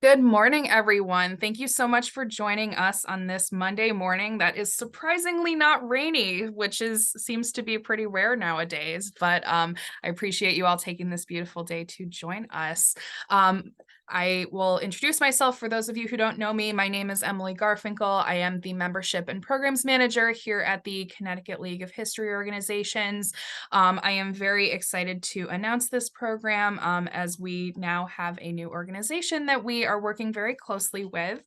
Good morning, everyone. Thank you so much for joining us on this Monday morning that is surprisingly not rainy, which seems to be pretty rare nowadays. But I appreciate you all taking this beautiful day to join us. I will introduce myself for those of you who don't know me. My name is Emily Garfinkel. I am the Membership and Programs Manager here at the Connecticut League of History Organizations. I am very excited to announce this program as we now have a new organization that we are working very closely with.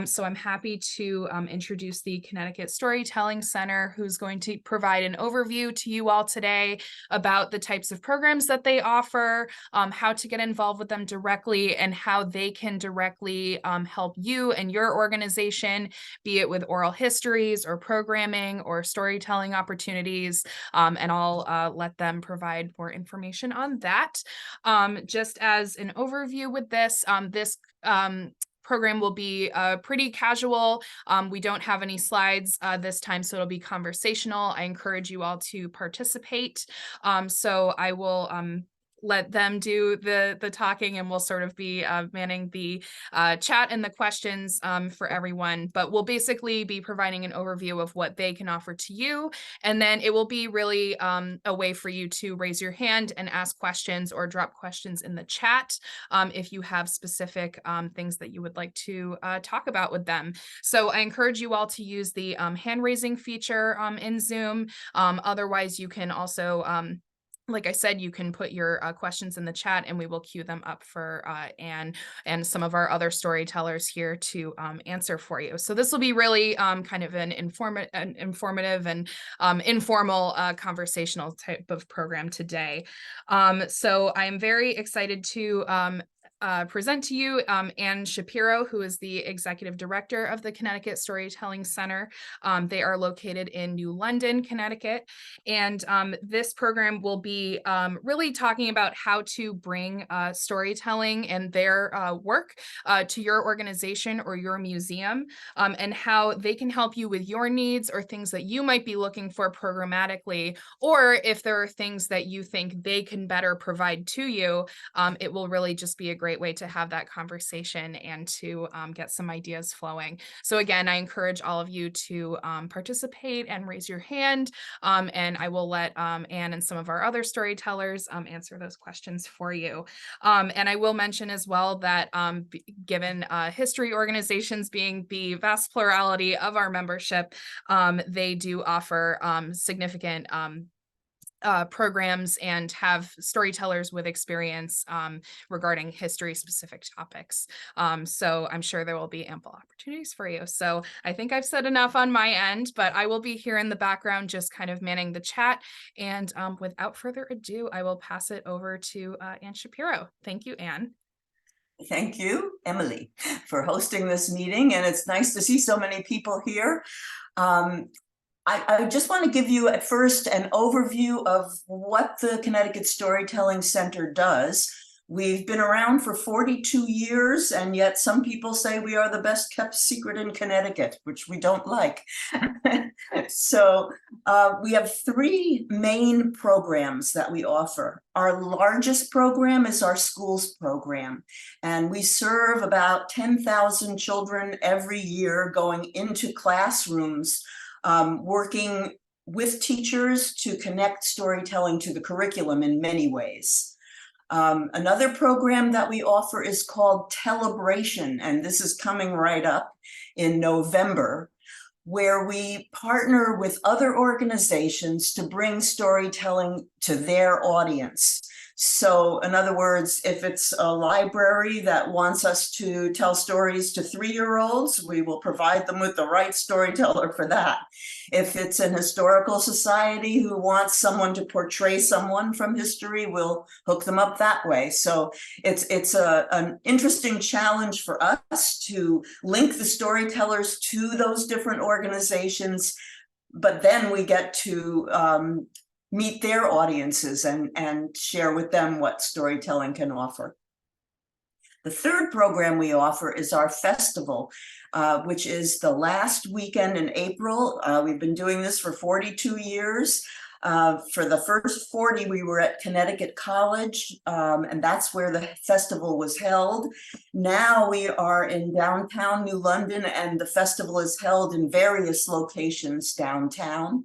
So I'm happy to introduce the Connecticut Storytelling Center, who's going to provide an overview to you all today about the types of programs that they offer, how to get involved with them directly, and how they can directly help you and your organization, be it with oral histories or programming or storytelling opportunities. And I'll let them provide more information on that. Just as an overview with this, program will be pretty casual. We don't have any slides this time, so it'll be conversational. I encourage you all to participate. So I will let them do the talking, and we'll sort of be manning the chat and the questions for everyone. But we'll basically be providing an overview of what they can offer to you. And then it will be really a way for you to raise your hand and ask questions or drop questions in the chat if you have specific things that you would like to talk about with them. So I encourage you all to use the hand raising feature in Zoom. Otherwise, you can also like I said, you can put your questions in the chat and we will queue them up for Ann and some of our other storytellers here to answer for you. So this will be really kind of an informative and informal conversational type of program today. So I'm very excited to present to you Ann Shapiro, who is the Executive Director of the Connecticut Storytelling Center. They are located in New London, Connecticut. And this program will be really talking about how to bring storytelling and their work to your organization or your museum, and how they can help you with your needs or things that you might be looking for programmatically, or if there are things that you think they can better provide to you. It will really just be a great way to have that conversation and to get some ideas flowing. So again, I encourage all of you to participate and raise your hand, and I will let Ann and some of our other storytellers answer those questions for you. And I will mention as well that given history organizations being the vast plurality of our membership, they do offer significant programs and have storytellers with experience regarding history specific topics. So I'm sure there will be ample opportunities for you. So I think I've said enough on my end, but I will be here in the background just kind of manning the chat. And without further ado, I will pass it over to Ann Shapiro. Thank you, Ann. Thank you, Emily, for hosting this meeting. And it's nice to see so many people here. I just want to give you at first an overview of what the Connecticut Storytelling Center does. We've been around for 42 years, and yet some people say we are the best kept secret in Connecticut, which we don't like. So we have three main programs that we offer. Our largest program is our schools program, and we serve about 10,000 children every year going into classrooms, working with teachers to connect storytelling to the curriculum in many ways. Another program that we offer is called Telebration, and this is coming right up in November, where we partner with other organizations to bring storytelling to their audience. So in other words, if it's a library that wants us to tell stories to 3-year-olds, we will provide them with the right storyteller for that. If it's an historical society who wants someone to portray someone from history, we'll hook them up that way. So it's an interesting challenge for us to link the storytellers to those different organizations, but then we get to meet their audiences and share with them what storytelling can offer. The third program we offer is our festival, which is the last weekend in April. We've been doing this for 42 years. For the first 40, we were at Connecticut College, and that's where the festival was held. Now we are in downtown New London, and the festival is held in various locations downtown.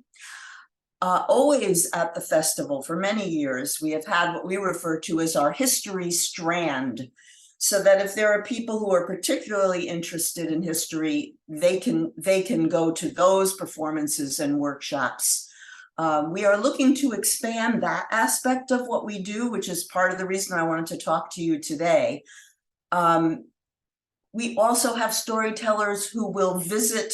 Always at the festival for many years, we have had what we refer to as our history strand, so that if there are people who are particularly interested in history, they can go to those performances and workshops. We are looking to expand that aspect of what we do, which is part of the reason I wanted to talk to you today. We also have storytellers who will visit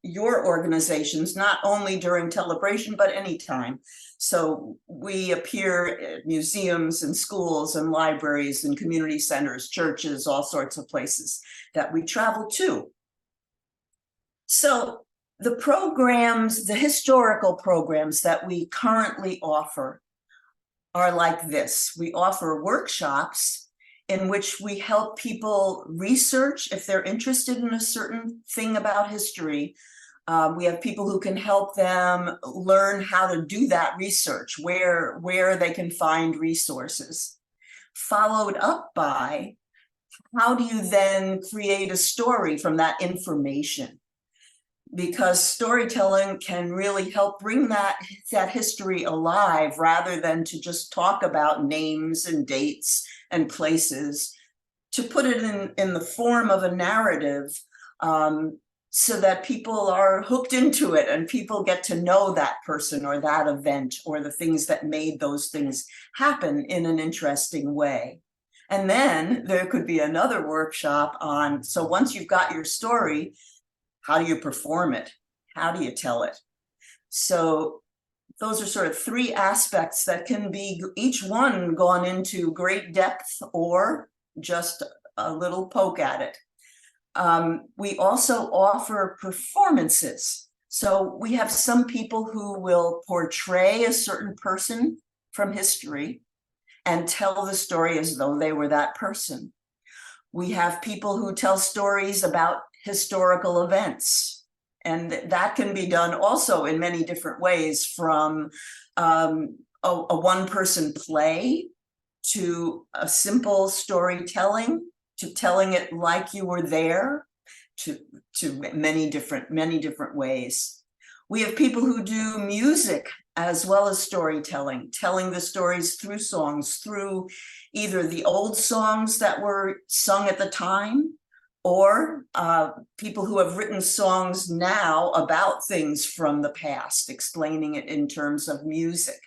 your organizations, not only during Telebration, but anytime. So we appear at museums and schools and libraries and community centers, churches, all sorts of places that we travel to. So the programs, the historical programs that we currently offer are like this. We offer workshops in which we help people research if they're interested in a certain thing about history. We have people who can help them learn how to do that research, where they can find resources. Followed up by, how do you then create a story from that information? Because storytelling can really help bring that history alive, rather than to just talk about names and dates and places, to put it in the form of a narrative, so that people are hooked into it and people get to know that person or that event or the things that made those things happen in an interesting way. And then there could be another workshop on, so once you've got your story, how do you perform it? How do you tell it? So those are sort of three aspects that can be each one gone into great depth or just a little poke at it. We also offer performances. So we have some people who will portray a certain person from history and tell the story as though they were that person. We have people who tell stories about historical events, and that can be done also in many different ways, from a one-person play to a simple storytelling, to telling it like you were there, to many different ways. We have people who do music as well as storytelling, telling the stories through songs, through either the old songs that were sung at the time, or people who have written songs now about things from the past, explaining it in terms of music.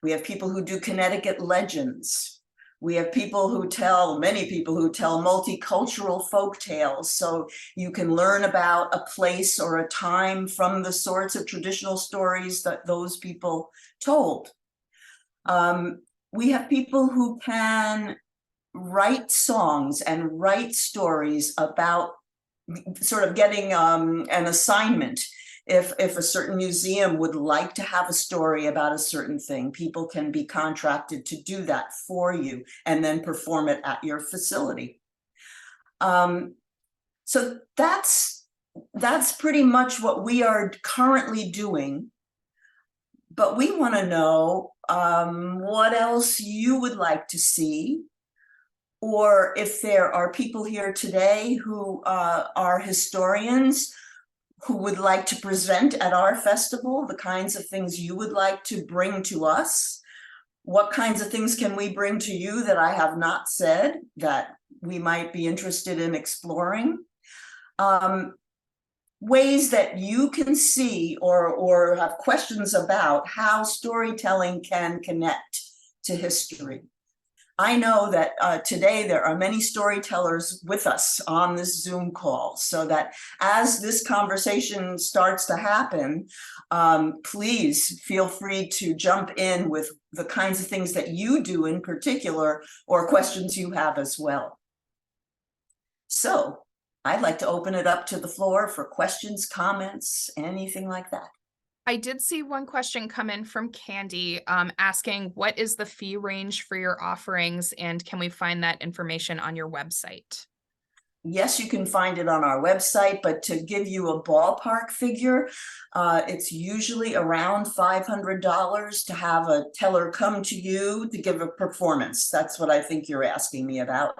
We have people who do Connecticut legends. We have many people who tell multicultural folk tales, so you can learn about a place or a time from the sorts of traditional stories that those people told. We have people who can write songs and write stories about, sort of getting an assignment. If a certain museum would like to have a story about a certain thing, people can be contracted to do that for you and then perform it at your facility. So that's pretty much what we are currently doing. But we want to know what else you would like to see, or if there are people here today who are historians who would like to present at our festival, the kinds of things you would like to bring to us. What kinds of things can we bring to you that I have not said that we might be interested in exploring? Ways that you can see or have questions about how storytelling can connect to history. I know that today there are many storytellers with us on this Zoom call, so that as this conversation starts to happen, please feel free to jump in with the kinds of things that you do in particular, or questions you have as well. So I'd like to open it up to the floor for questions, comments, anything like that. I did see one question come in from Candy, asking, what is the fee range for your offerings, and can we find that information on your website? Yes, you can find it on our website, but to give you a ballpark figure, it's usually around $500 to have a teller come to you to give a performance. That's what I think you're asking me about.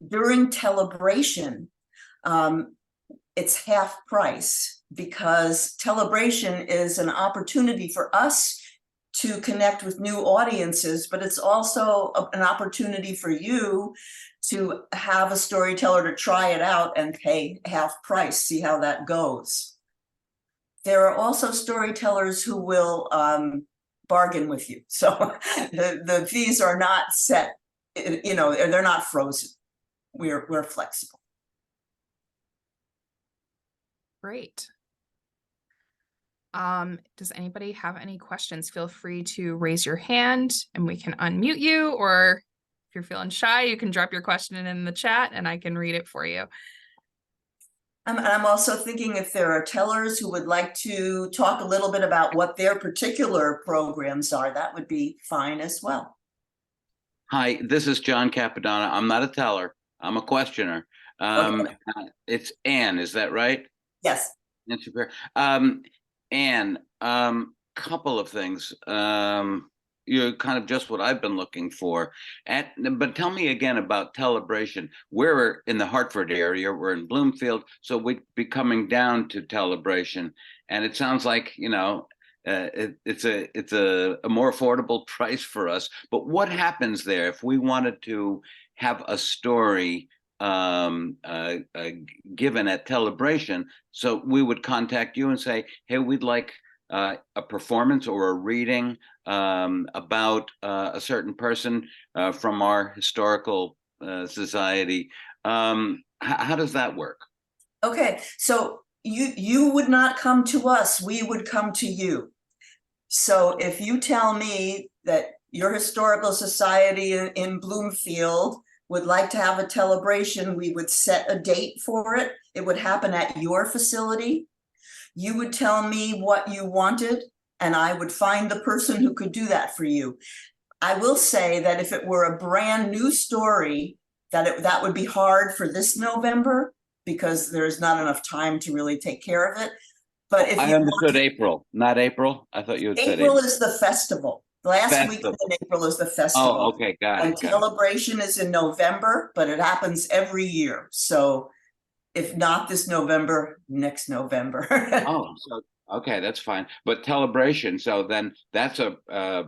During Telebration, it's half price because Telebration is an opportunity for us to connect with new audiences, but it's also an opportunity for you to have a storyteller to try it out and pay half price, see how that goes. There are also storytellers who will bargain with you. So the fees are not set, they're not frozen. We're flexible. Great. Does anybody have any questions? Feel free to raise your hand and we can unmute you, or if you're feeling shy, you can drop your question in the chat and I can read it for you. I'm also thinking if there are tellers who would like to talk a little bit about what their particular programs are, that would be fine as well. Hi, this is John Capadonna. I'm not a teller. I'm a questioner. Okay. It's Ann, is that right? Yes. Ann Shapiro. Ann, couple of things. You're kind of just what I've been looking for. But tell me again about Telebration. We're in the Hartford area. We're in Bloomfield, so we'd be coming down to Telebration, and it sounds like it's a more affordable price for us. But what happens there if we wanted to have a story given at Telebration? So we would contact you and say, hey, we'd like a performance or a reading about a certain person from our historical society. How does that work? Okay, so you would not come to us, we would come to you. So if you tell me that your historical society in Bloomfield would like to have a Telebration, we would set a date for it. It would happen at your facility. You would tell me what you wanted, and I would find the person who could do that for you. I will say that if it were a brand new story, that would be hard for this November because there's not enough time to really take care of it. But if I understood April, not April. I thought you had said April is the festival. The last weekend in April is the festival. Oh, okay, got it. And Telebration is in November, but it happens every year. So if not this November, next November. Oh, so okay, that's fine. But Telebration, so then that's a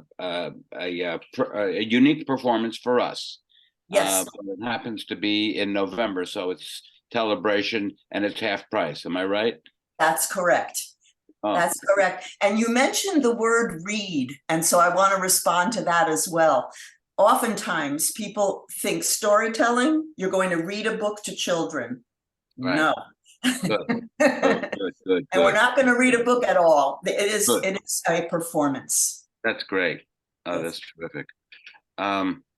unique performance for us. Yes. It happens to be in November, so it's Telebration and it's half price. Am I right? That's correct. Oh. That's correct. And you mentioned the word read, and so I want to respond to that as well. Oftentimes people think storytelling, you're going to read a book to children. Right. No. Good. Good. And we're not going to read a book at all. It is a performance. That's great. Oh, that's terrific.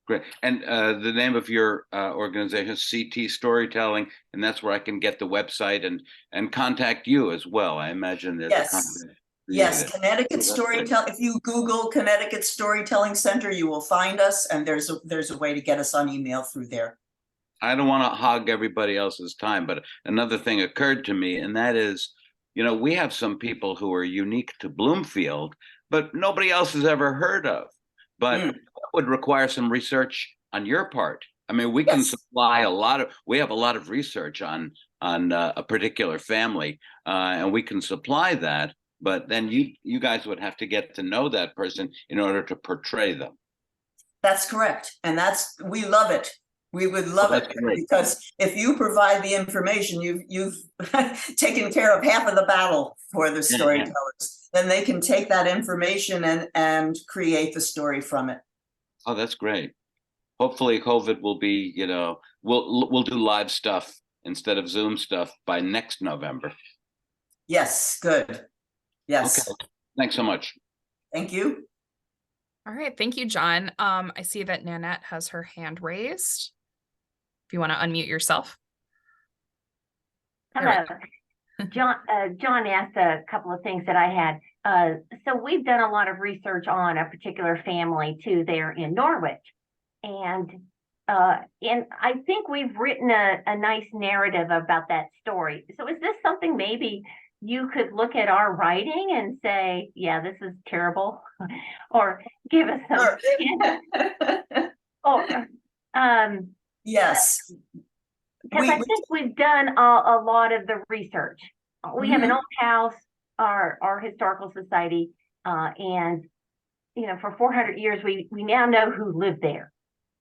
Great. And the name of your organization is CT Storytelling, and that's where I can get the website and contact you as well. I imagine there's a contact. Yes, Connecticut Storytelling. If you Google Connecticut Storytelling Center, you will find us, and there's a way to get us on email through there. I don't want to hog everybody else's time, but another thing occurred to me, and that is, we have some people who are unique to Bloomfield, but nobody else has ever heard of. But that would require some research on your part. I mean, we can supply we have a lot of research on a particular family, and we can supply that. But then you guys would have to get to know that person in order to portray them. That's correct, and we love it. We would love it because if you provide the information, you've taken care of half of the battle for the storytellers. Then they can take that information and create the story from it. Oh, that's great. Hopefully COVID will be, we'll do live stuff instead of Zoom stuff by next November. Yes, good. Yes. Okay. Thanks so much. Thank you. All right. Thank you, John. I see that Nanette has her hand raised. If you want to unmute yourself. Hello. John asked a couple of things that I had. So we've done a lot of research on a particular family too there in Norwich. And and I think we've written a nice narrative about that story. So is this something maybe you could look at our writing and say, yeah, this is terrible, or give us some, Sure. or, Yes. because I think we've done a lot of the research. We have an old house, our historical society, and you know, for 400 years, we now know who lived there,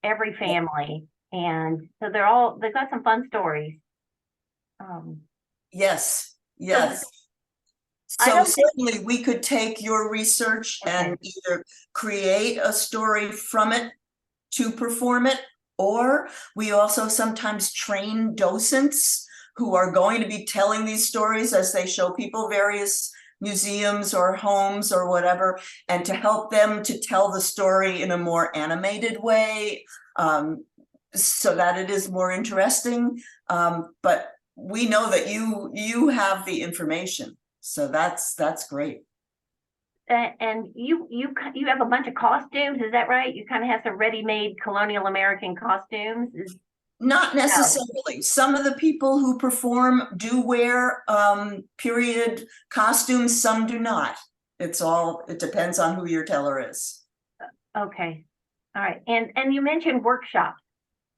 every family, and so they've got some fun stories. Yes, yes. So certainly we could take your research and either create a story from it to perform it, or we also sometimes train docents who are going to be telling these stories as they show people various museums or homes or whatever, and to help them to tell the story in a more animated way, so that it is more interesting. But we know that you have the information, so that's great. And you have a bunch of costumes, is that right? You kind of have some ready-made colonial American costumes? Not necessarily. Some of the people who perform do wear period costumes, some do not. It depends on who your teller is. Okay. All right. And you mentioned workshops.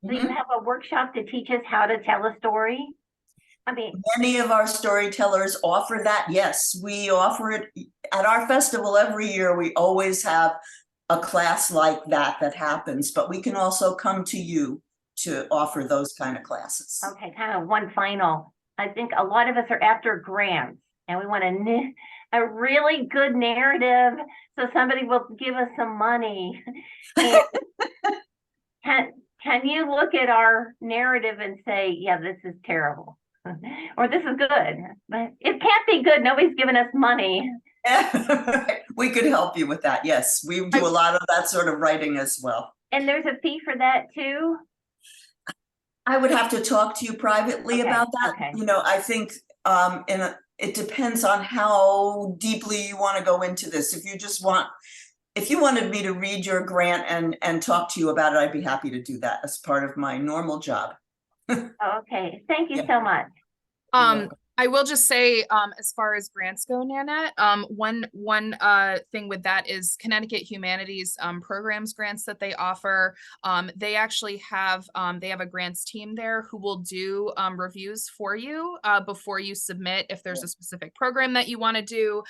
So you have a workshop to teach us how to tell a story? I mean, many of our storytellers offer that. Yes, we offer it at our festival every year. We always have a class like that happens, but we can also come to you to offer those kind of classes. Okay, kind of one final. I think a lot of us are after grants, and we want a really good narrative so somebody will give us some money. And can you look at our narrative and say, yeah, this is terrible, or this is good? But it can't be good. Nobody's giving us money. We could help you with that. Yes, we do a lot of that sort of writing as well. And there's a fee for that too? I would have to talk to you privately about that. Okay. You know, I think it depends on how deeply you want to go into this. If you wanted me to read your grant and talk to you about it, I'd be happy to do that as part of my normal job. Okay, thank you so much. I will just say, as far as grants go, Nanette, one thing with that is Connecticut Humanities programs grants that they offer. They actually have a grants team there who will do reviews for you before you submit. If there's a specific program that you want to do,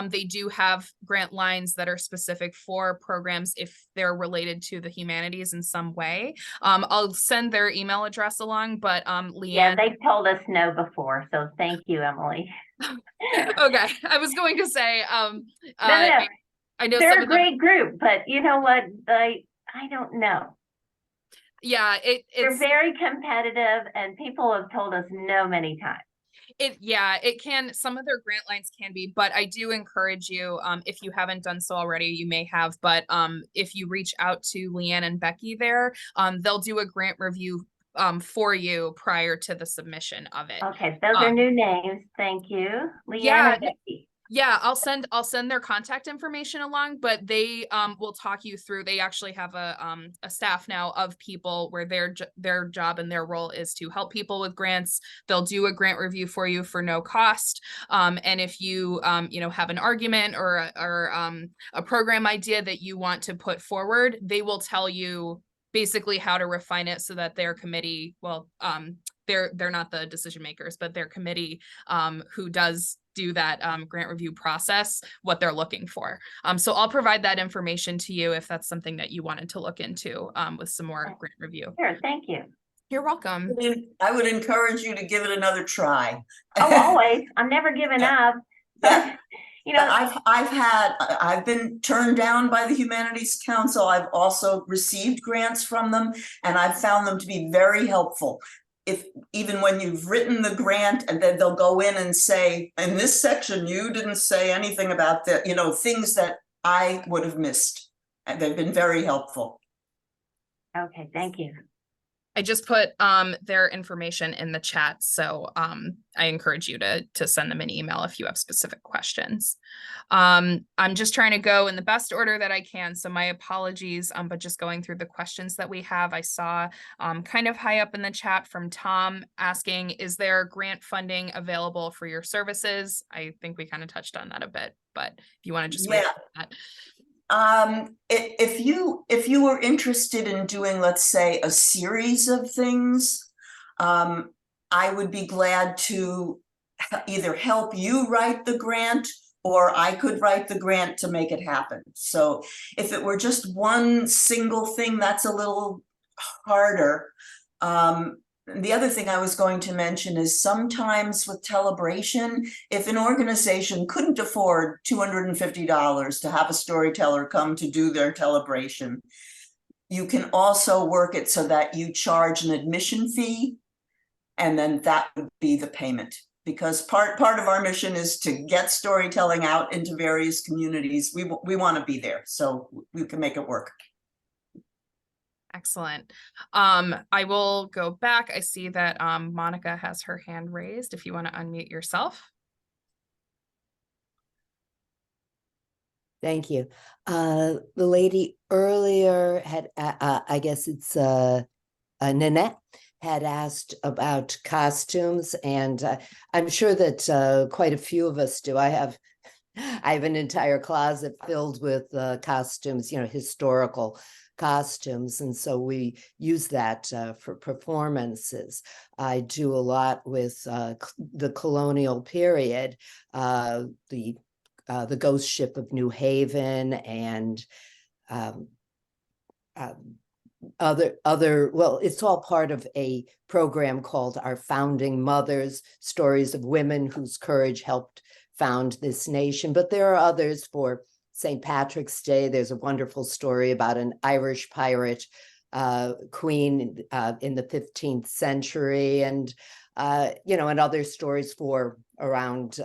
they do have grant lines that are specific for programs if they're related to the humanities in some way. I'll send their email address along, but Leanne. Yeah, they've told us no before, so thank you, Emily. Okay, I was going to say, no. I know they're a great group, but you know what? I don't know. Yeah, they're very competitive, and people have told us no many times. It can, some of their grant lines can be, but I do encourage you, if you haven't done so already, you may have, but if you reach out to Leanne and Becky there, they'll do a grant review for you prior to the submission of it. Okay, those are new names. Thank you, Leanne and Becky. Yeah, I'll send their contact information along, but they will talk you through. They actually have a staff now of people where their job and their role is to help people with grants. They'll do a grant review for you for no cost. And if you have an argument or a program idea that you want to put forward, they will tell you basically how to refine it so that their committee, they're not the decision makers, but their committee who does do that grant review process, what they're looking for. So I'll provide that information to you if that's something that you wanted to look into with some more grant review. Sure, thank you. You're welcome. I would encourage you to give it another try. Oh, always. I'm never giving up. Yeah. You know, I've been turned down by the Humanities Council. I've also received grants from them, and I've found them to be very helpful. Even when you've written the grant, and then they'll go in and say, in this section, you didn't say anything about the, things that I would have missed. And they've been very helpful. Okay, thank you. I just put their information in the chat, so I encourage you to send them an email if you have specific questions. I'm just trying to go in the best order that I can, so my apologies, but just going through the questions that we have, I saw kind of high up in the chat from Tom asking, is there grant funding available for your services? I think we kind of touched on that a bit, but if you want to just Yeah. that. If you were interested in doing, let's say, a series of things, I would be glad to either help you write the grant, or I could write the grant to make it happen. So if it were just one single thing, that's a little harder. The other thing I was going to mention is sometimes with Telebration, if an organization couldn't afford $250 to have a storyteller come to do their Telebration, you can also work it so that you charge an admission fee, and then that would be the payment. Because part of our mission is to get storytelling out into various communities. We want to be there, so we can make it work. Excellent. I will go back. I see that Monica has her hand raised. If you want to unmute yourself. Thank you. The lady earlier had, I guess it's Nanette, had asked about costumes, and I'm sure that quite a few of us do. I have an entire closet filled with costumes, historical costumes, and so we use that for performances. I do a lot with the colonial period, the Ghost Ship of New Haven, and other, well, it's all part of a program called Our Founding Mothers, stories of women whose courage helped found this nation. But there are others for St. Patrick's Day. There's a wonderful story about an Irish pirate queen in the 15th century, and and other stories for around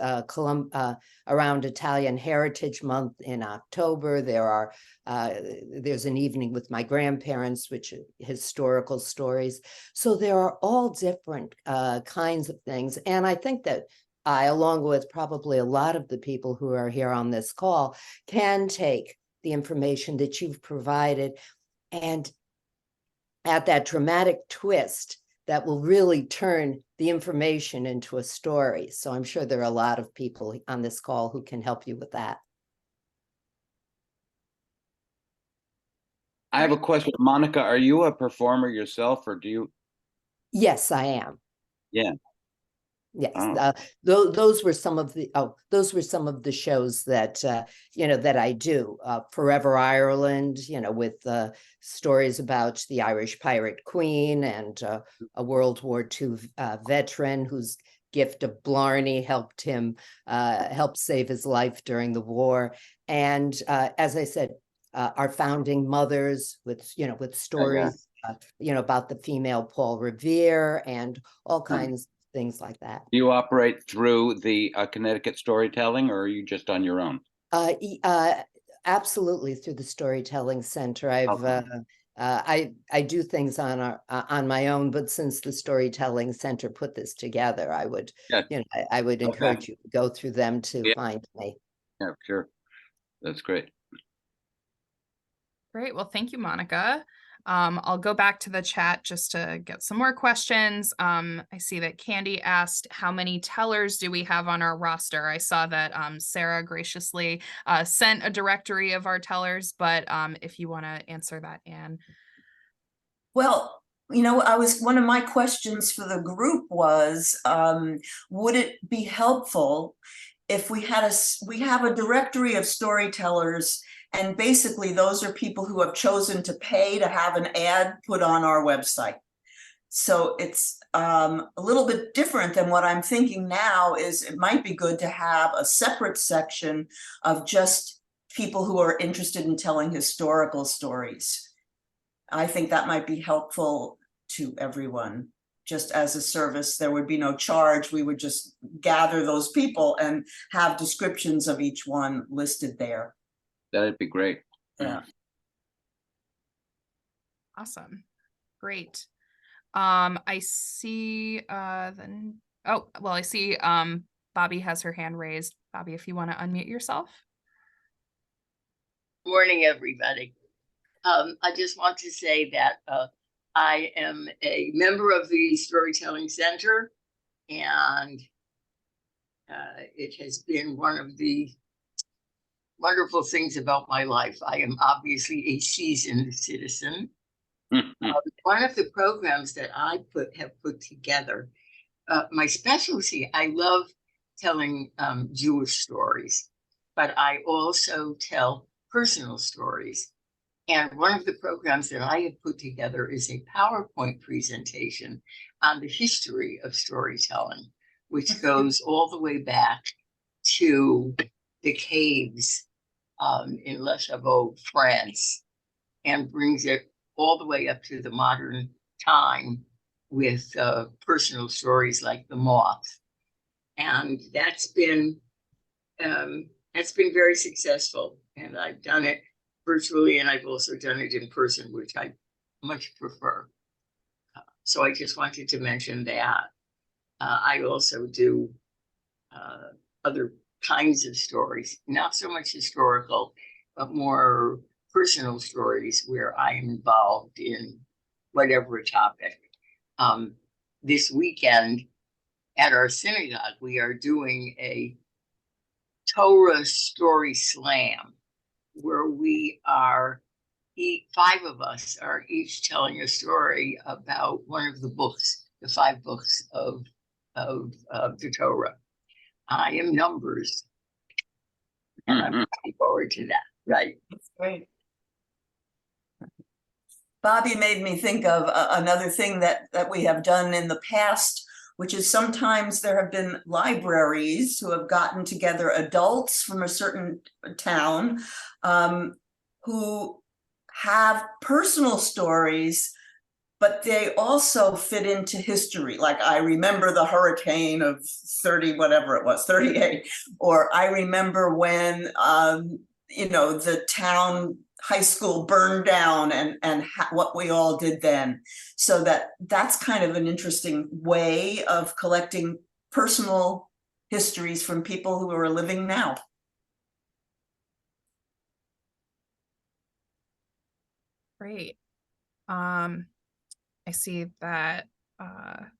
Italian Heritage Month in October. There's an evening with my grandparents, which are historical stories. So there are all different kinds of things, and I think that I, along with probably a lot of the people who are here on this call, can take the information that you've provided and add that dramatic twist that will really turn the information into a story. So I'm sure there are a lot of people on this call who can help you with that. I have a question. Monica, are you a performer yourself, or do you? Yes, I am. Yeah. Yes, Oh. those were some of the shows that that I do. Forever Ireland, with stories about the Irish pirate queen, and a World War II veteran whose gift of Blarney helped save his life during the war. And as I said, Our Founding Mothers, with stories about the female Paul Revere and all kinds. Things like that. Do you operate through the Connecticut Storytelling, or are you just on your own? Absolutely, through the Storytelling Center. I do things on my own, but since the Storytelling Center put this together, I would encourage you to go through them to find me. Yeah, sure. That's great. Great. Well, thank you, Monica. I'll go back to the chat just to get some more questions. I see that Candy asked, how many tellers do we have on our roster? I saw that Sarah graciously sent a directory of our tellers, but if you want to answer that, Ann. Well, one of my questions for the group was, would it be helpful if we have a directory of storytellers, and basically those are people who have chosen to pay to have an ad put on our website. So it's a little bit different than what I'm thinking now. Is it might be good to have a separate section of just people who are interested in telling historical stories. I think that might be helpful to everyone. Just as a service, there would be no charge. We would just gather those people and have descriptions of each one listed there. That'd be great. Yeah. Awesome. Great. I see then oh well I see Bobby has her hand raised. Bobby, if you want to unmute yourself. Morning, everybody. I just want to say that I am a member of the Storytelling Center, and it has been one of the wonderful things about my life. I am obviously a seasoned citizen. One of the programs that I have put together, my specialty, I love telling Jewish stories, but I also tell personal stories. And one of the programs that I have put together is a PowerPoint presentation on the history of storytelling, which goes all the way back to the caves in Les Chavaux, France, and brings it all the way up to the modern time with personal stories like the moth. And that's been very successful. And I've done it virtually, and I've also done it in person, which I much prefer. So I just wanted to mention that. I also do other kinds of stories, not so much historical, but more personal stories where I am involved in whatever topic. This weekend at our synagogue, we are doing a Torah story slam, where we are, five of us are each telling a story about one of the books, the 5 books of the Torah. I am Numbers, and I'm looking forward to that. Right. That's great. Bobby made me think of another thing that we have done in the past, which is sometimes there have been libraries who have gotten together adults from a certain town who have personal stories, but they also fit into history. Like, I remember the hurricane of 30, whatever it was, 38, or I remember when, the town high school burned down and what we all did then. So that's kind of an interesting way of collecting personal histories from people who are living now. Great. I see that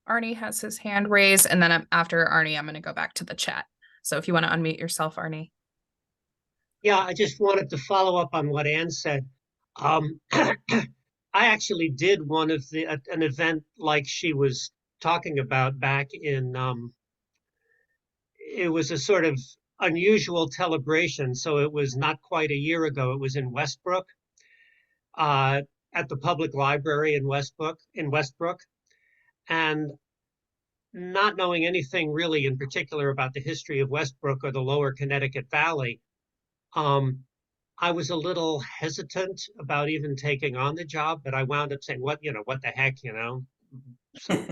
Arnie has his hand raised, and then after Arnie, I'm going to go back to the chat. So if you want to unmute yourself, Arnie. Yeah, I just wanted to follow up on what Ann said. I actually did one of an event like she was talking about back in, it was a sort of unusual celebration. So it was not quite a year ago. It was in Westbrook, at the public library in Westbrook. And not knowing anything really in particular about the history of Westbrook or the lower Connecticut Valley, I was a little hesitant about even taking on the job, but I wound up saying, what the heck,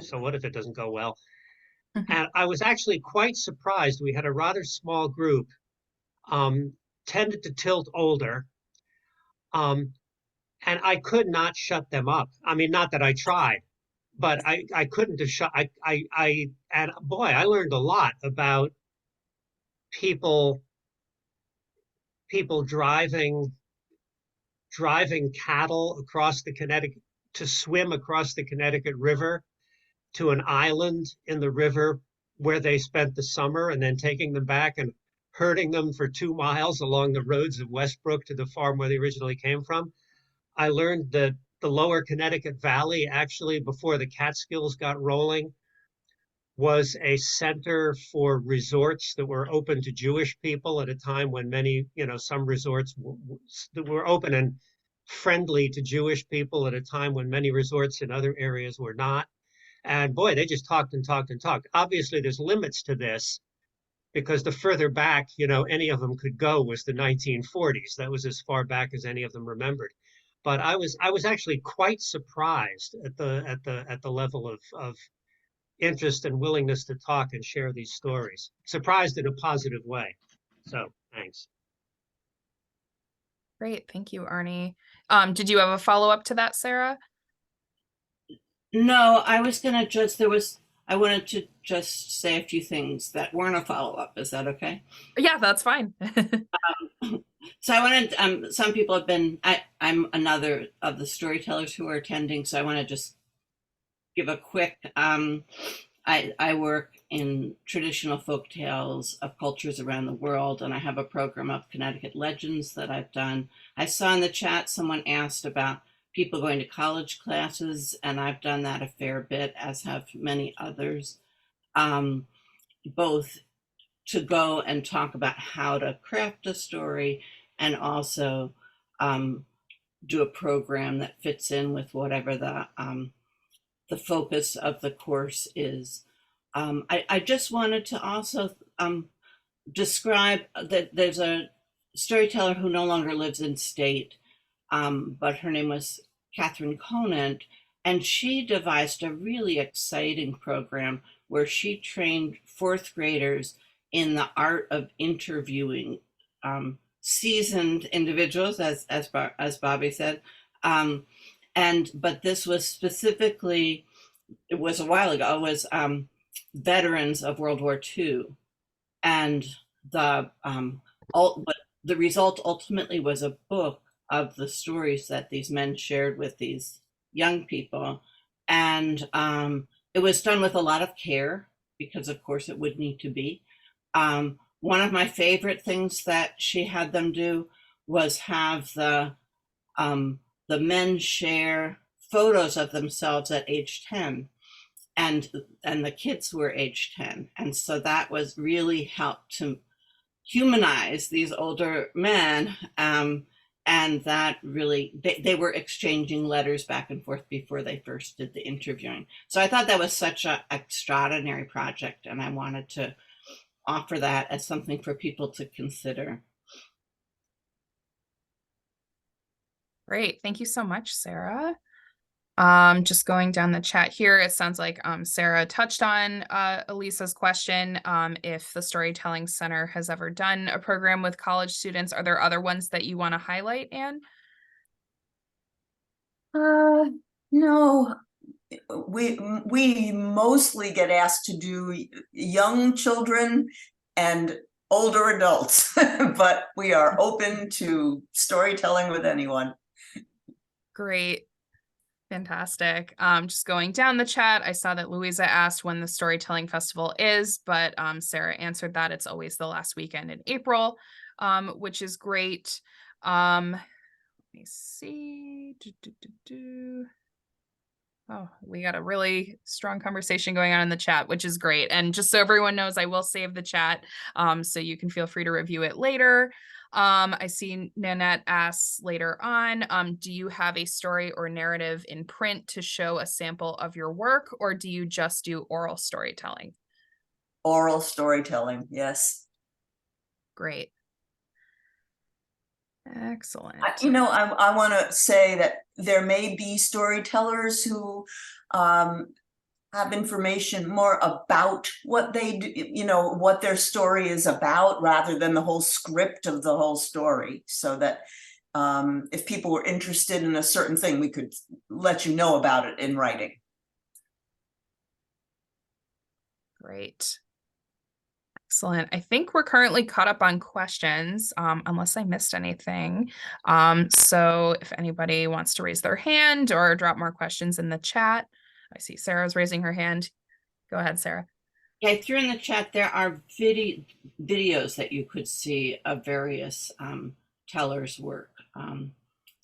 so what if it doesn't go well? And I was actually quite surprised. We had a rather small group, tended to tilt older, and I could not shut them up. I mean, not that I tried, but I couldn't have shut, and boy, I learned a lot about people driving cattle across the Connecticut, to swim across the Connecticut River to an island in the river where they spent the summer, and then taking them back and herding them for 2 miles along the roads of Westbrook to the farm where they originally came from. I learned that the lower Connecticut Valley, actually, before the Catskills got rolling, was a center for resorts that were open to Jewish people at a time when many, some resorts that were open and friendly to Jewish people at a time when many resorts in other areas were not. And boy, they just talked and talked and talked. Obviously, there's limits to this, because the further back, any of them could go was the 1940s. That was as far back as any of them remembered. But I was actually quite surprised at the level of interest and willingness to talk and share these stories. Surprised in a positive way. So thanks. Great. Thank you, Arnie. Did you have a follow-up to that, Sarah? No, I was gonna just I wanted to just say a few things that weren't a follow-up. Is that okay? Yeah, that's fine. So I wanted some people have been I'm another of the storytellers who are attending, so I want to just give a quick I work in traditional folk tales of cultures around the world, and I have a program of Connecticut legends that I've done. I saw in the chat someone asked about people going to college classes, and I've done that a fair bit, as have many others, both to go and talk about how to craft a story and also do a program that fits in with whatever the focus of the course is. I just wanted to also describe that there's a storyteller who no longer lives in state, but her name was Catherine Conant, and she devised a really exciting program where she trained fourth graders in the art of interviewing seasoned individuals, as Bobby said, but this was specifically, it was a while ago, it was veterans of World War II, and but the result ultimately was a book of the stories that these men shared with these young people, and it was done with a lot of care because, of course, it would need to be. One of my favorite things that she had them do was have the men share photos of themselves at age 10, and the kids were age 10, and so that was really helped to humanize these older men, and that really they were exchanging letters back and forth before they first did the interviewing. So I thought that was such an extraordinary project, and I wanted to offer that as something for people to consider. Great. Thank you so much, Sarah. Just going down the chat here, it sounds like Sarah touched on Elisa's question. If the Storytelling Center has ever done a program with college students, are there other ones that you want to highlight, Anne? No, we mostly get asked to do young children and older adults, but we are open to storytelling with anyone. Great. Fantastic. Just going down the chat, I saw that Louisa asked when the Storytelling Festival is, but Sarah answered that it's always the last weekend in April, which is great. Let me see. Oh, we got a really strong conversation going on in the chat, which is great. And just so everyone knows, I will save the chat so you can feel free to review it later. I see Nanette asks later on, do you have a story or narrative in print to show a sample of your work, or do you just do oral storytelling? Oral storytelling, yes. Great. Excellent. I want to say that there may be storytellers who have information more about what they do, what their story is about, rather than the whole script of the whole story, so that if people were interested in a certain thing, we could let you know about it in writing. Great. Excellent. I think we're currently caught up on questions, unless I missed anything. So if anybody wants to raise their hand or drop more questions in the chat, I see Sarah's raising her hand. Go ahead, Sarah. Yeah, I threw in the chat, there are videos that you could see of various tellers' work.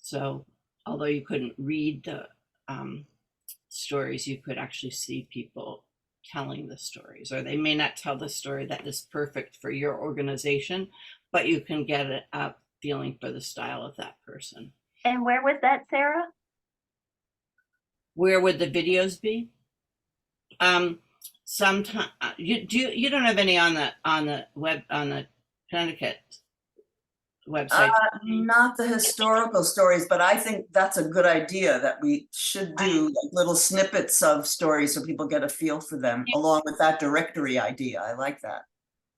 So although you couldn't read the stories, you could actually see people telling the stories, or they may not tell the story that is perfect for your organization, but you can get a feeling for the style of that person. And where was that, Sarah? Where would the videos be? Sometimes you don't have any on the web, on the Connecticut website? Not the historical stories, but I think that's a good idea, that we should do like little snippets of stories so people get a feel for them, along with that directory idea. I like that.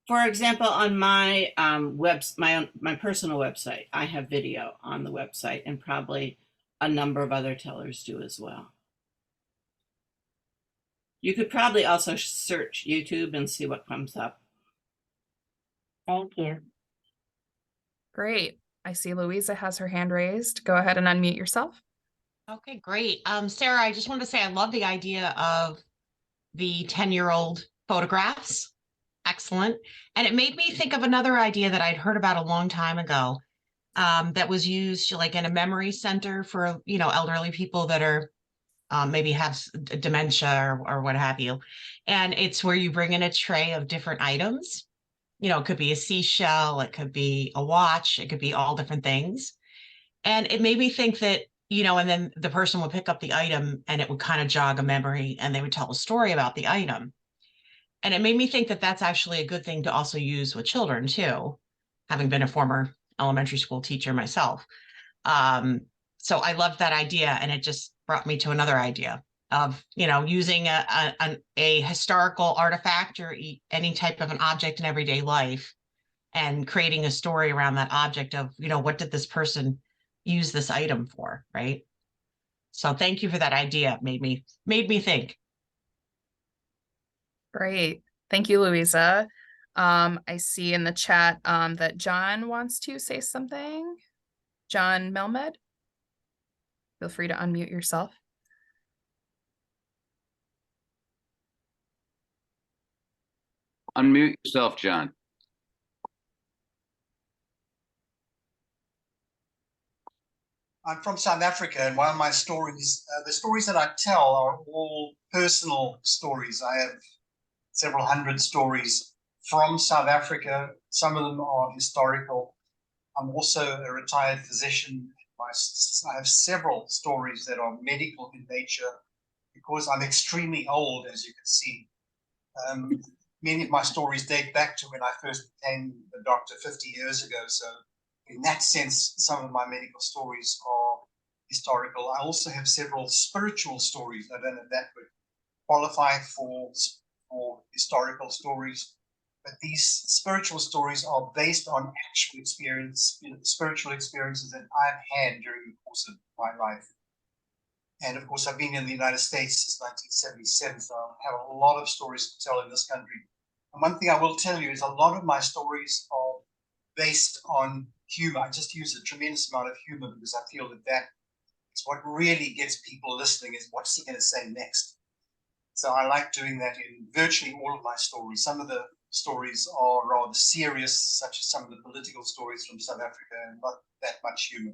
For example, on my my personal website, I have video on the website, and probably a number of other tellers do as well. You could probably also search YouTube and see what comes up. Thank you. Great. I see Louisa has her hand raised. Go ahead and unmute yourself. Okay, great. Sarah, I just wanted to say I love the idea of the 10-year-old photographs. Excellent. And it made me think of another idea that I'd heard about a long time ago, that was used like in a memory center for, elderly people that are maybe have dementia or what have you. And it's where you bring in a tray of different items. It could be a seashell, it could be a watch, it could be all different things. And it made me think that, and then the person would pick up the item and it would kind of jog a memory and they would tell a story about the item. And it made me think that that's actually a good thing to also use with children too, having been a former elementary school teacher myself. So I loved that idea, and it just brought me to another idea of, using a historical artifact or any type of an object in everyday life and creating a story around that object of, what did this person use this item for, right? So thank you for that idea. It made me think. Great. Thank you, Louisa. I see in the chat that John wants to say something. John Melmed, feel free to unmute yourself. Unmute yourself, John. I'm from South Africa, and one of my stories, the stories that I tell are all personal stories. I have several hundred stories from South Africa. Some of them are historical. I'm also a retired physician. I have several stories that are medical in nature because I'm extremely old, as you can see. Many of my stories date back to when I first became a doctor 50 years ago. So in that sense, some of my medical stories are historical. I also have several spiritual stories. I don't know if that would qualify for historical stories, but these spiritual stories are based on actual experience, spiritual experiences that I've had during the course of my life. And of course, I've been in the United States since 1977, so I have a lot of stories to tell in this country. And one thing I will tell you is a lot of my stories are based on humor. I just use a tremendous amount of humor because I feel that is what really gets people listening, is what's he going to say next. So I like doing that in virtually all of my stories. Some of the stories are rather serious, such as some of the political stories from South Africa, and not that much humor.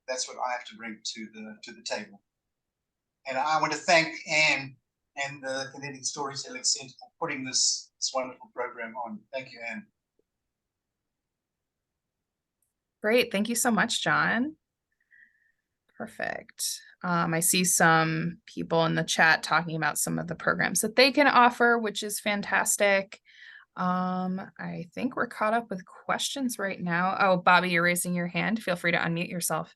That's what I have to bring to the table. And I want to thank Ann and the Connecticut Storytelling Center for putting this wonderful program on. Thank you, Ann. Great. Thank you so much, John. Perfect. I see some people in the chat talking about some of the programs that they can offer, which is fantastic. I think we're caught up with questions right now. Oh, Bobby, you're raising your hand. Feel free to unmute yourself.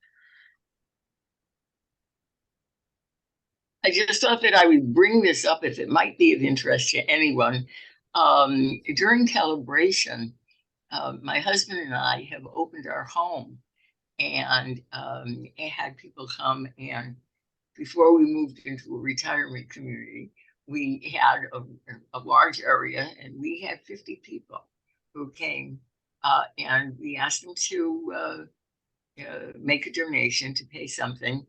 I just thought that I would bring this up if it might be of interest to anyone. During calibration, my husband and I have opened our home and had people come, and before we moved into a retirement community, we had a large area, and we had 50 people who came, and we asked them to make a donation to pay something.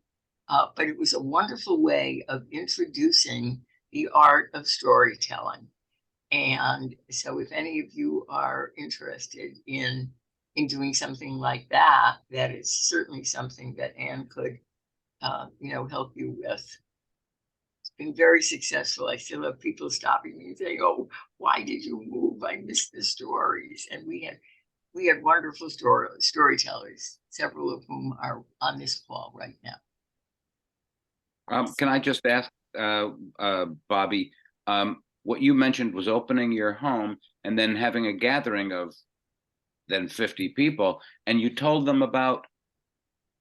But it was a wonderful way of introducing the art of storytelling. And so if any of you are interested in doing something like that, that is certainly something that Ann could, help you with. It's been very successful. I still have people stopping me and saying, "Oh, why did you move? I missed the stories." And we had wonderful storytellers, several of whom are on this call right now. Can I just ask, Bobby, what you mentioned was opening your home and then having a gathering of then 50 people, and you told them about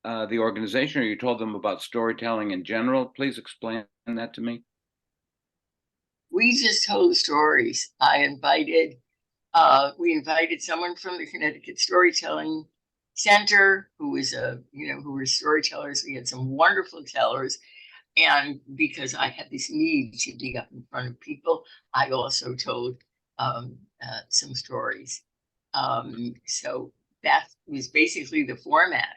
the organization, or you told them about storytelling in general? Please explain that to me. We just told stories. We invited someone from the Connecticut Storytelling Center who were storytellers. We had some wonderful tellers, And because I had this need to be up in front of people, I also told some stories. So that was basically the format.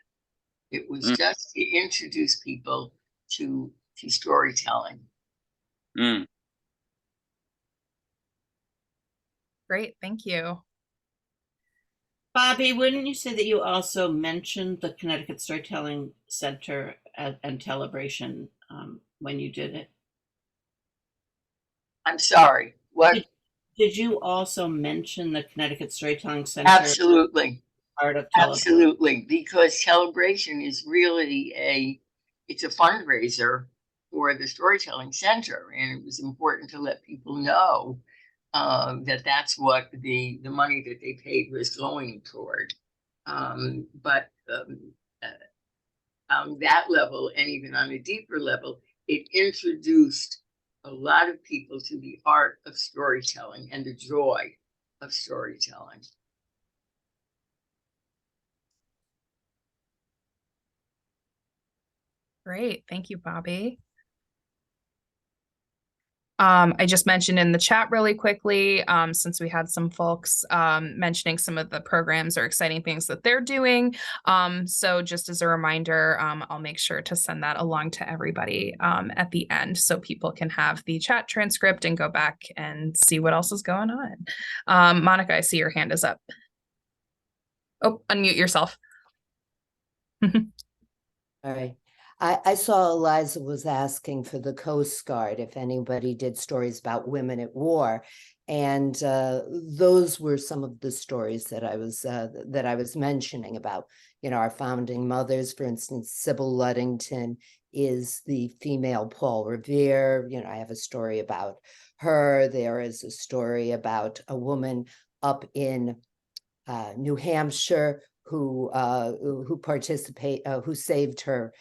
It was just to introduce people to storytelling. Great, thank you. Bobby, wouldn't you say that you also mentioned the Connecticut Storytelling Center and Telebration when you did it? I'm sorry, what? Did you also mention the Connecticut Storytelling Center? Absolutely. Part of Absolutely, because Celebration is really it's a fundraiser for the Storytelling Center, and it was important to let people know that that's what the money that they paid was going toward. But on that level, and even on a deeper level, it introduced a lot of people to the art of storytelling and the joy of storytelling. Great. Thank you, Bobby. I just mentioned in the chat really quickly, since we had some folks mentioning some of the programs or exciting things that they're doing. So just as a reminder, I'll make sure to send that along to everybody at the end so people can have the chat transcript and go back and see what else is going on. Monica, I see your hand is up. Oh, unmute yourself. All right. I saw Eliza was asking for the Coast Guard if anybody did stories about women at war, and those were some of the stories that I was mentioning about. You know, our founding mothers, for instance, Sybil Luddington is the female Paul Revere. You know, I have a story about her. There is a story about a woman up in New Hampshire who saved her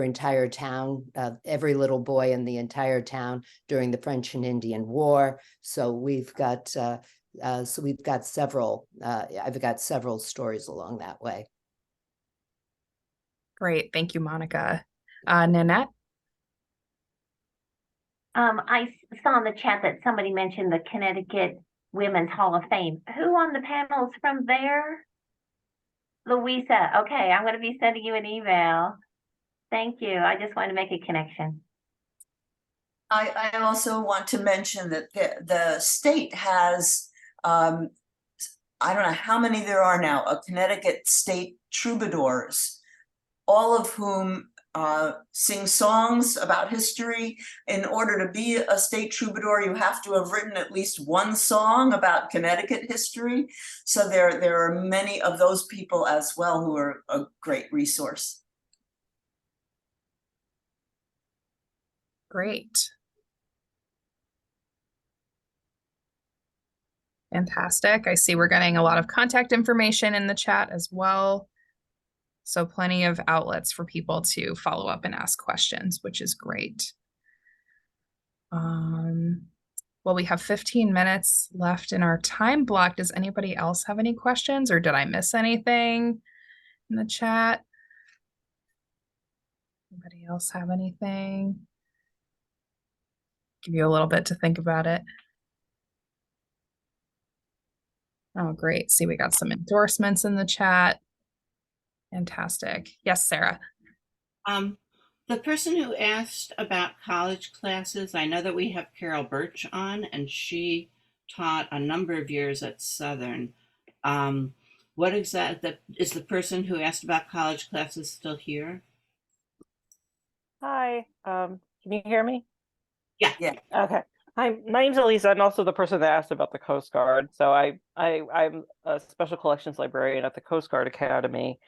entire town, every little boy in the entire town during the French and Indian War. So we've got several. I've got several stories along that way. Great, thank you, Monica. Nanette. I saw in the chat that somebody mentioned the Connecticut Women's Hall of Fame. Who on the panel is from there? Louisa. Okay, I'm going to be sending you an email. Thank you. I just wanted to make a connection. I also want to mention that the state has, I don't know how many there are now, of Connecticut state troubadours, all of whom sing songs about history. In order to be a state troubadour, you have to have written at least one song about Connecticut history. So there are many of those people as well who are a great resource. Great. Fantastic. I see we're getting a lot of contact information in the chat as well. So plenty of outlets for people to follow up and ask questions, which is great. Well, we have 15 minutes left in our time block. Does anybody else have any questions, or did I miss anything in the chat? Anybody else have anything? Give you a little bit to think about it. Oh, great. See, we got some endorsements in the chat. Fantastic. Yes, Sarah. The person who asked about college classes, I know that we have Carol Birch on, and she taught a number of years at Southern. What exactly is the person who asked about college classes still here? Hi, can you hear me? Yeah. Okay. Hi, my name's Elisa. I'm also the person that asked about the Coast Guard. So I'm a special collections librarian at the Coast Guard Academy.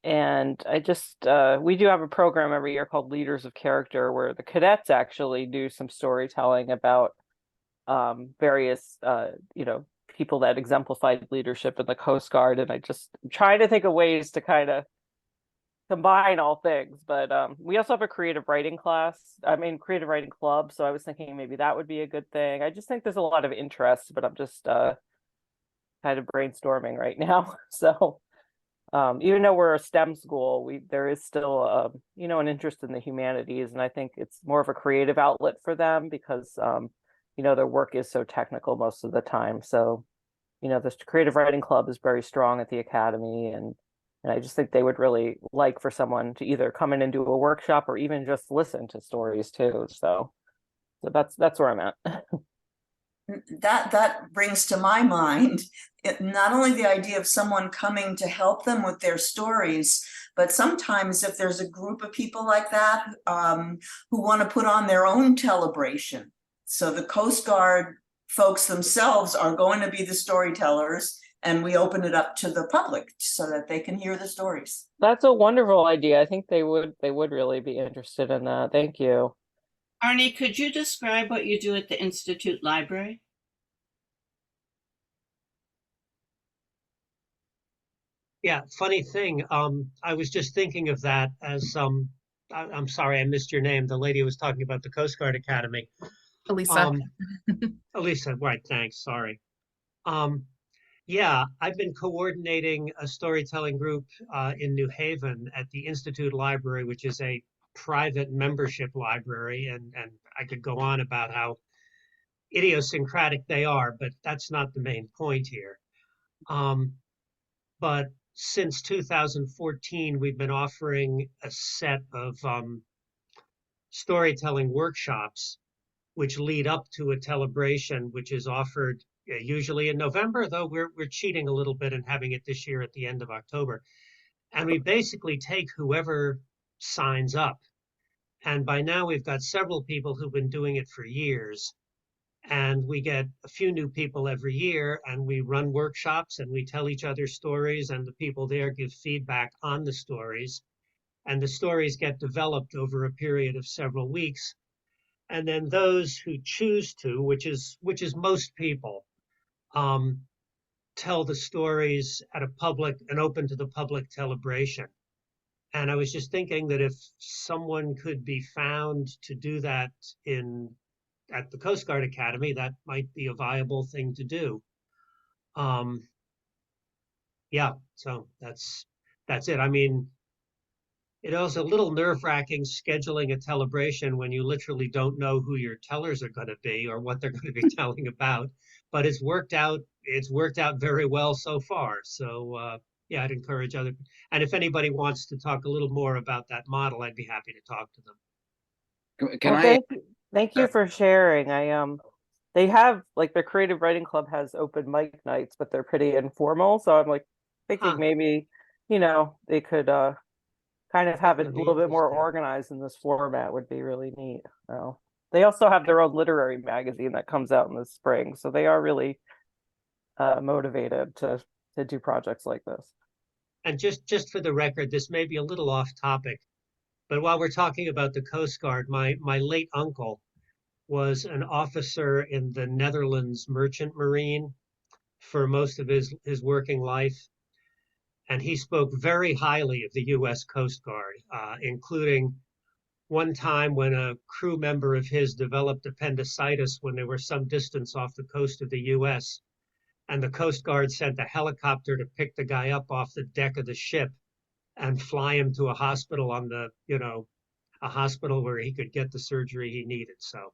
And I just, we do have a program every year called Leaders of Character, where the cadets actually do some storytelling about various, people that exemplified leadership in the Coast Guard. And I'm trying to think of ways to kind of combine all things. But we also have a creative writing creative writing club. So I was thinking maybe that would be a good thing. I just think there's a lot of interest, but I'm just kind of brainstorming right now. So Even though we're a STEM school, there is still an interest in the humanities, and I think it's more of a creative outlet for them because their work is so technical most of the time. So, this creative writing club is very strong at the academy, and I just think they would really like for someone to either come in and do a workshop or even just listen to stories too. So that's where I'm at. That brings to my mind not only the idea of someone coming to help them with their stories, but sometimes if there's a group of people like that who want to put on their own celebration. So the Coast Guard folks themselves are going to be the storytellers, and we open it up to the public so that they can hear the stories. That's a wonderful idea. I think they would really be interested in that. Thank you. Arnie, could you describe what you do at the Institute Library? Yeah, funny thing. I was just thinking of that as I'm sorry, I missed your name. The lady who was talking about the Coast Guard Academy. Elisa. Elisa, right, thanks, sorry. Yeah, I've been coordinating a storytelling group in New Haven at the Institute Library, which is a private membership library, and I could go on about how idiosyncratic they are, but that's not the main point here. But since 2014, we've been offering a set of storytelling workshops which lead up to a celebration, which is offered usually in November, though we're cheating a little bit and having it this year at the end of October. And we basically take whoever signs up. And by now we've got several people who've been doing it for years. And we get a few new people every year, and we run workshops and we tell each other stories, and the people there give feedback on the stories. And the stories get developed over a period of several weeks. And then those who choose to, which is most people, tell the stories at an open to the public celebration. And I was just thinking that if someone could be found to do that at the Coast Guard Academy, that might be a viable thing to do. Yeah, so that's it. I mean, it is a little nerve-wracking scheduling a celebration when you literally don't know who your tellers are going to be or what they're going to be telling about. But it's worked out very well so far. So yeah, I'd encourage and if anybody wants to talk a little more about that model, I'd be happy to talk to them. Thank you for sharing. They have their creative writing club has open mic nights, but they're pretty informal. So I'm thinking maybe, they could kind of have it a little bit more organized in this format would be really neat. They also have their own literary magazine that comes out in the spring. So they are really motivated to do projects like this. And just for the record, this may be a little off topic, but while we're talking about the Coast Guard, my late uncle was an officer in the Netherlands Merchant Marine for most of his working life. And he spoke very highly of the U.S. Coast Guard, including one time when a crew member of his developed appendicitis when they were some distance off the coast of the U.S. And the Coast Guard sent a helicopter to pick the guy up off the deck of the ship and fly him to a hospital a hospital where he could get the surgery he needed. So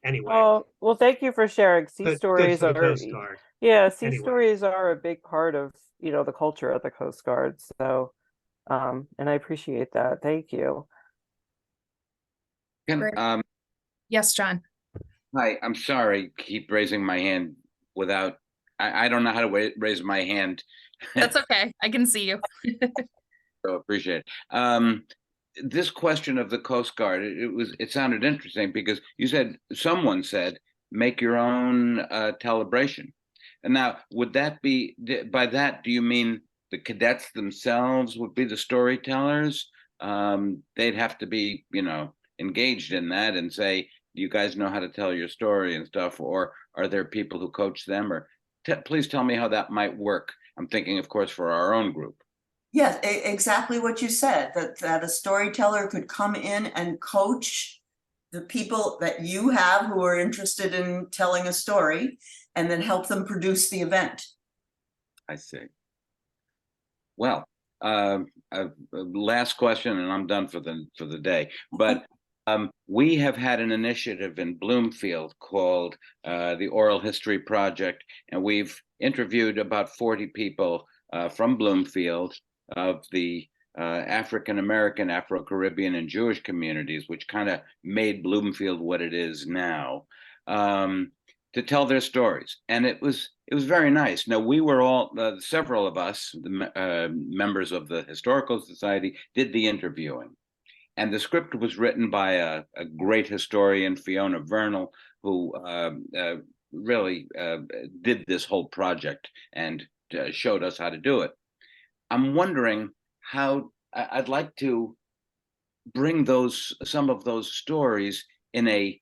anyway. Oh, well, thank you for sharing. Stories good for the Coast Guard. Yeah, stories are a big part of, the culture of the Coast Guard. So, and I appreciate that. Thank you. Yes, John. Hi, I'm sorry. Keep raising my hand without, I don't know how to raise my hand. That's okay. I can see you. So appreciate it. This question of the Coast Guard, it sounded interesting because someone said, make your own celebration. And now, would that be, by that, do you mean the cadets themselves would be the storytellers? They'd have to be, engaged in that and say, do you guys know how to tell your story and stuff? Or are there people who coach them? Or please tell me how that might work. I'm thinking, of course, for our own group. Yes, exactly what you said, that a storyteller could come in and coach the people that you have who are interested in telling a story and then help them produce the event. I see. Well, last question, and I'm done for the day. But we have had an initiative in Bloomfield called the Oral History Project, and we've interviewed about 40 people from Bloomfield of the African American, Afro-Caribbean, and Jewish communities, which kind of made Bloomfield what it is now, to tell their stories. And it was very nice. Now, we were all, several of us, the members of the Historical Society, did the interviewing. And the script was written by a great historian, Fiona Vernal, who really did this whole project and showed us how to do it. I'm wondering how I'd like to bring some of those stories in an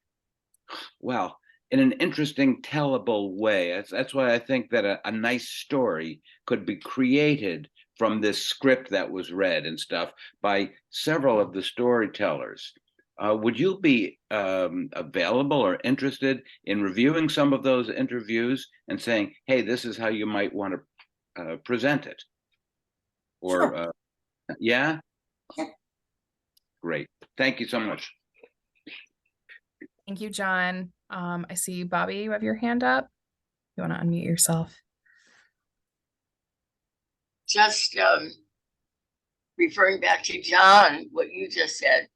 interesting, tellable way. That's why I think that a nice story could be created from this script that was read and stuff by several of the storytellers. Would you be available or interested in reviewing some of those interviews and saying, hey, this is how you might want to present it? Or, Sure. Yeah? Yeah. Great. Thank you so much. Thank you, John. I see, Bobby, you have your hand up. You want to unmute yourself? Just referring back to John, what you just said,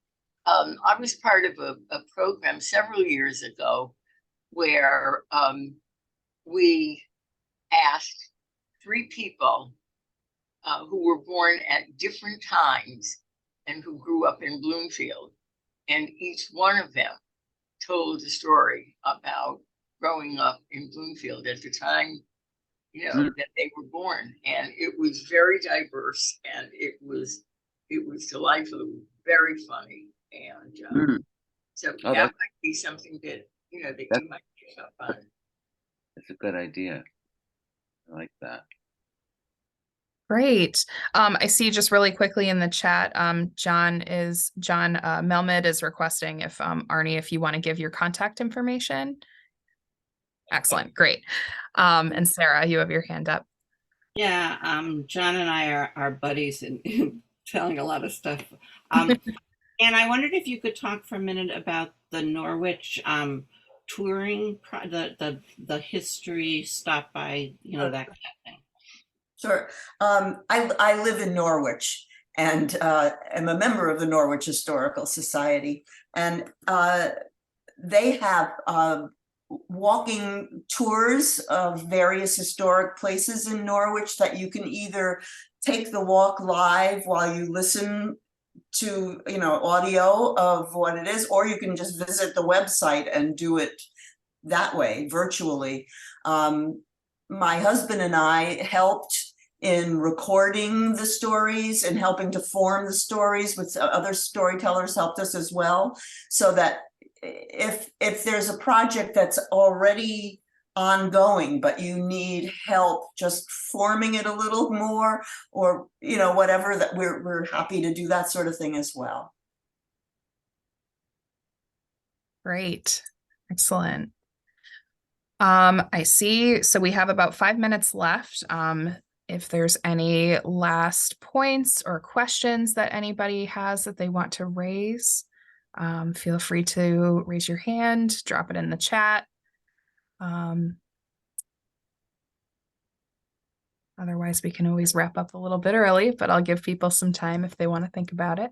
I was part of a program several years ago where we asked 3 people who were born at different times and who grew up in Bloomfield. And each one of them told a story about growing up in Bloomfield at the time, that they were born. And it was very diverse, and it was delightful, very funny. And so that might be something that, that you might pick up on. That's a good idea. I like that. Great. I see just really quickly in the chat, John Melmed is requesting if Arnie, if you want to give your contact information. Excellent. Great. And Sarah, you have your hand up. Yeah, John and I are buddies in telling a lot of stuff. And I wondered if you could talk for a minute about the Norwich touring, the history stop by, that kind of thing. Sure. I live in Norwich and am a member of the Norwich Historical Society. And they have walking tours of various historic places in Norwich that you can either take the walk live while you listen to, audio of what it is, or you can just visit the website and do it that way, virtually. My husband and I helped in recording the stories and helping to form the stories, with other storytellers helped us as well, so that if there's a project that's already ongoing, but you need help just forming it a little more, or whatever, that we're happy to do that sort of thing as well. Great. Excellent. I see. So we have about 5 minutes left. If there's any last points or questions that anybody has that they want to raise, feel free to raise your hand, drop it in the chat. Otherwise, we can always wrap up a little bit early, but I'll give people some time if they want to think about it.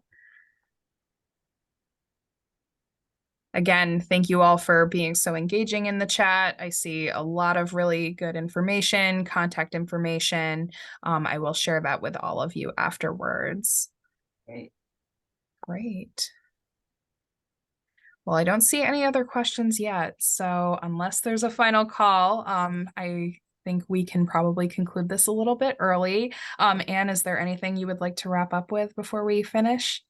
Again, thank you all for being so engaging in the chat. I see a lot of really good information, contact information. I will share that with all of you afterwards. Great. Well, I don't see any other questions yet. So unless there's a final call, I think we can probably conclude this a little bit early. Anne, is there anything you would like to wrap up with before we finish?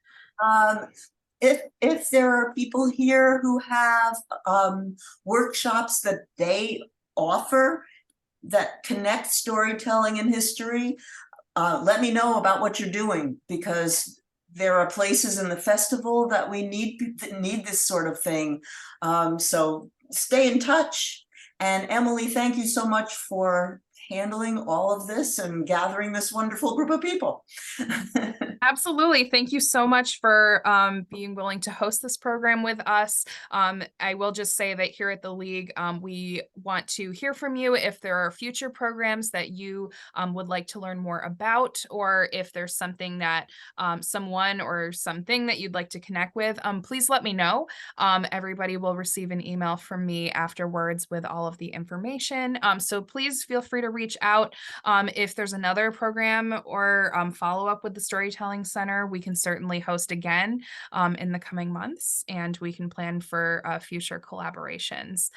If there are people here who have workshops that they offer that connect storytelling and history, let me know about what you're doing, because there are places in the festival that we need this sort of thing. So stay in touch. And Emily, thank you so much for handling all of this and gathering this wonderful group of people. Absolutely. Thank you so much for being willing to host this program with us. I will just say that here at the League, we want to hear from you if there are future programs that you would like to learn more about, or if there's something that someone or something that you'd like to connect with, please let me know. Everybody will receive an email from me afterwards with all of the information. So please feel free to reach out. If there's another program or follow up with the Storytelling Center, we can certainly host again in the coming months, and we can plan for future collaborations.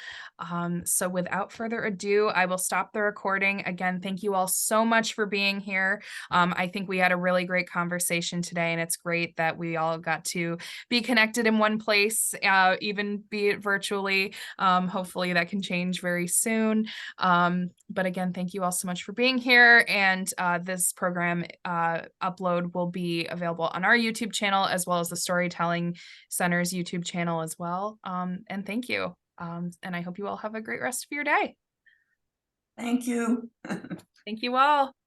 So without further ado, I will stop the recording. Again, thank you all so much for being here. I think we had a really great conversation today, and it's great that we all got to be connected in one place, even be it virtually. Hopefully that can change very soon. But again, thank you all so much for being here. And this program upload will be available on our YouTube channel, as well as the Storytelling Center's YouTube channel as well. And thank you. And I hope you all have a great rest of your day. Thank you. Thank you all.